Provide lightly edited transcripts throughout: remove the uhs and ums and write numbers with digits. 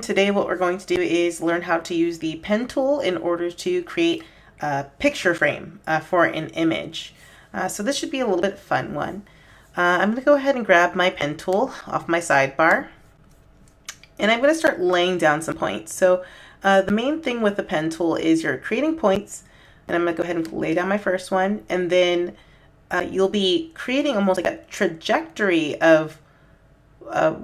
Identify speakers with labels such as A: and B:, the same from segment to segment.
A: Today what we're going to do is learn how to use the pen tool in order to create a picture frame for an image. So this should be a little bit fun one. I'm going to go ahead and grab my pen tool off my sidebar, and I'm going to start laying down some points. So the main thing with the pen tool is you're creating points, and I'm going to go ahead and lay down my first one, and then you'll be creating almost like a trajectory of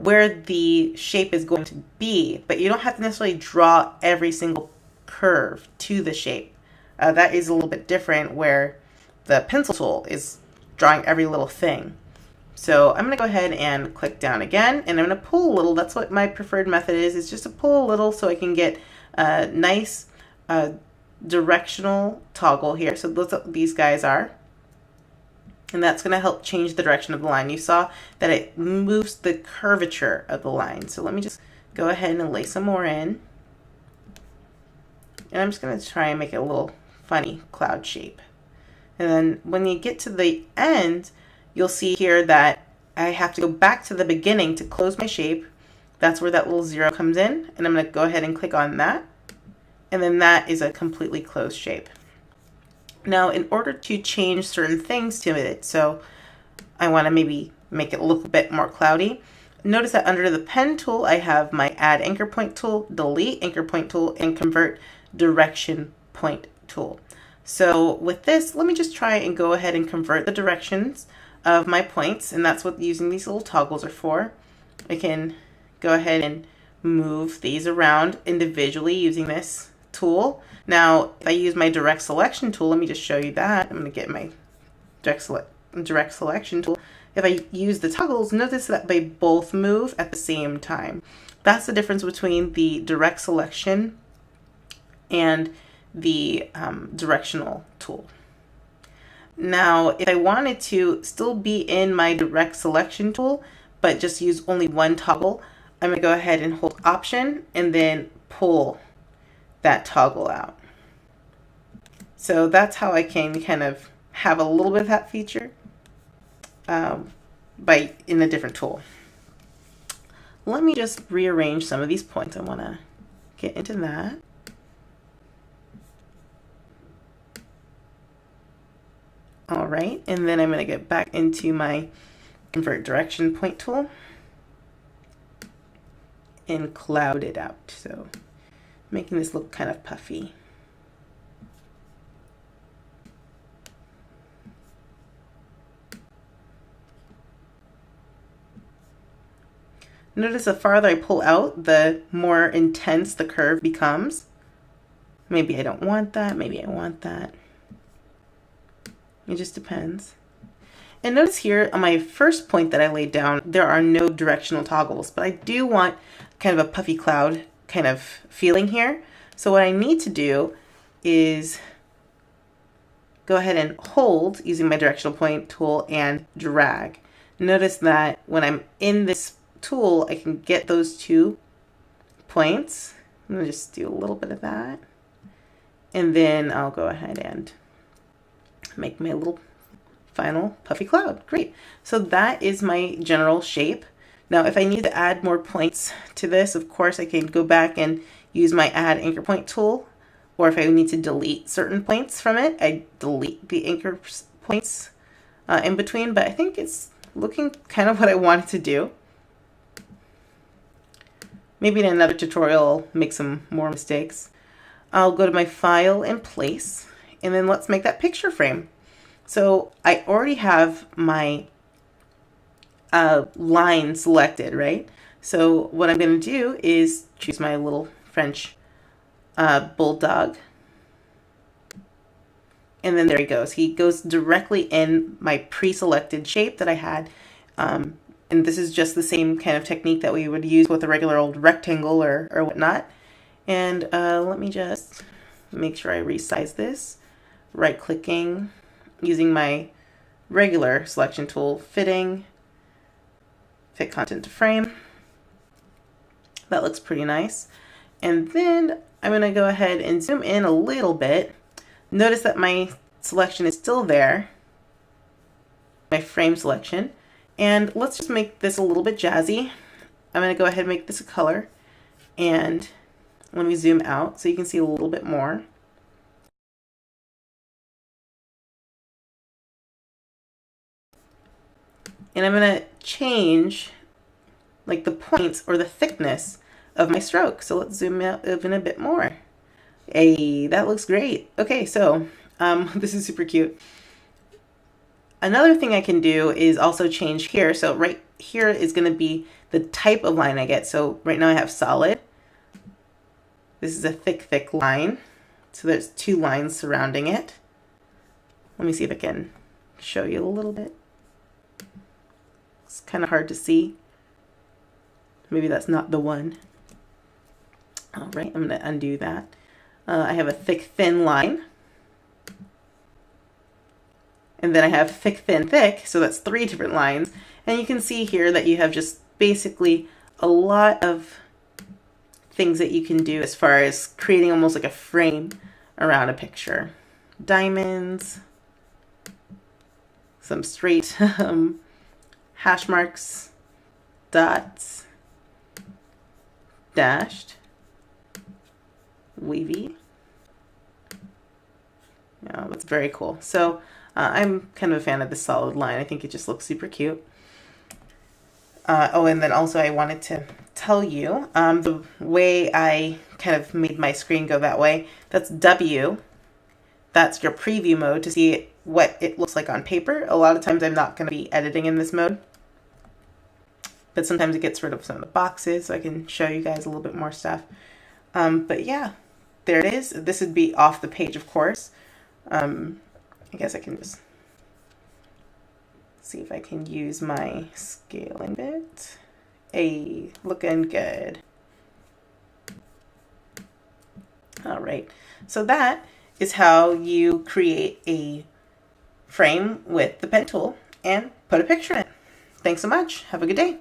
A: where the shape is going to be, but you don't have to necessarily draw every single curve to the shape. That is a little bit different where the pencil tool is drawing every little thing. So I'm going to go ahead and click down again, and I'm going to pull a little. That's what my preferred method is just to pull a little so I can get a nice directional toggle here. So that's what these guys are. And that's going to help change the direction of the line. You saw that it moves the curvature of the line. So let me just go ahead and lay some more in. And I'm just going to try and make it a little funny cloud shape. And then when you get to the end, you'll see here that I have to go back to the beginning to close my shape. That's where that little 0 comes in. And I'm going to go ahead and click on that. And then that is a completely closed shape. Now, in order to change certain things to it, so I want to maybe make it look a bit more cloudy. Notice that under the pen tool, I have my add anchor point tool, delete anchor point tool, and convert direction point tool. So with this, let me just try and go ahead and convert the directions of my points, and that's what using these little toggles are for. I can go ahead and move these around individually using this tool. Now, if I use my direct selection tool, let me just show you that. I'm going to get my direct selection tool. If I use the toggles, notice that they both move at the same time. That's the difference between the direct selection and the directional tool. Now, if I wanted to still be in my direct selection tool, but just use only one toggle, I'm going to go ahead and hold Option and then pull that toggle out. So that's how I can kind of have a little bit of that feature in a different tool. Let me just rearrange some of these points. I want to get into that. All right, and then I'm going to get back into my convert direction point tool and cloud it out. So making this look kind of puffy. Notice the farther I pull out, the more intense the curve becomes. Maybe I don't want that, maybe I want that. It just depends. And notice here on my first point that I laid down, there are no directional toggles, but I do want kind of a puffy cloud kind of feeling here. So what I need to do is go ahead and hold using my directional point tool and drag. Notice that when I'm in this tool, I can get those 2 points. I'm going to just do a little bit of that. And then I'll go ahead and make my little final puffy cloud. Great. So that is my general shape. Now, if I need to add more points to this, of course, I can go back and use my add anchor point tool. Or if I need to delete certain points from it, I delete the anchor points in between. But I think it's looking kind of what I wanted to do. Maybe in another tutorial, I'll make some more mistakes. I'll go to my file and place, and then let's make that picture frame. So I already have my line selected, right? So what I'm going to do is choose my little French bulldog. And then there he goes. He goes directly in my pre-selected shape that I had. And this is just the same kind of technique that we would use with a regular old rectangle or whatnot. And let me just make sure I resize this. Right-clicking, using my regular selection tool, fitting, fit content to frame. That looks pretty nice. And then I'm going to go ahead and zoom in a little bit. Notice that my selection is still there, my frame selection. And let's just make this a little bit jazzy. I'm going to go ahead and make this a color. And let me zoom out so you can see a little bit more. And I'm going to change like the points or the thickness of my stroke. So let's zoom out even a bit more. Hey, that looks great. Okay, so this is super cute. Another thing I can do is also change here. So right here is going to be the type of line I get. So right now I have solid. This is a thick line. So there's two lines surrounding it. Let me see if I can show you a little bit. It's kind of hard to see. Maybe that's not the one. All right, I'm going to undo that. I have a thick, thin line. And then I have thick, thin, thick. So that's 3 different lines. And you can see here that you have just basically a lot of things that you can do as far as creating almost like a frame around a picture. Diamonds, some straight hash marks, dots, dashed, wavy. Yeah, that's very cool. So I'm kind of a fan of the solid line. I think it just looks super cute. Oh, and then also I wanted to tell you the way I kind of made my screen go that way. That's W. That's your preview mode to see what it looks like on paper. A lot of times I'm not going to be editing in this mode, but sometimes it gets rid of some of the boxes, so I can show you guys a little bit more stuff. But yeah, there it is. This would be off the page, of course. I guess I can just see if I can use my scaling bit. Hey, looking good. All right, so that is how you create a frame with the pen tool and put a picture in it. Thanks so much. Have a good day.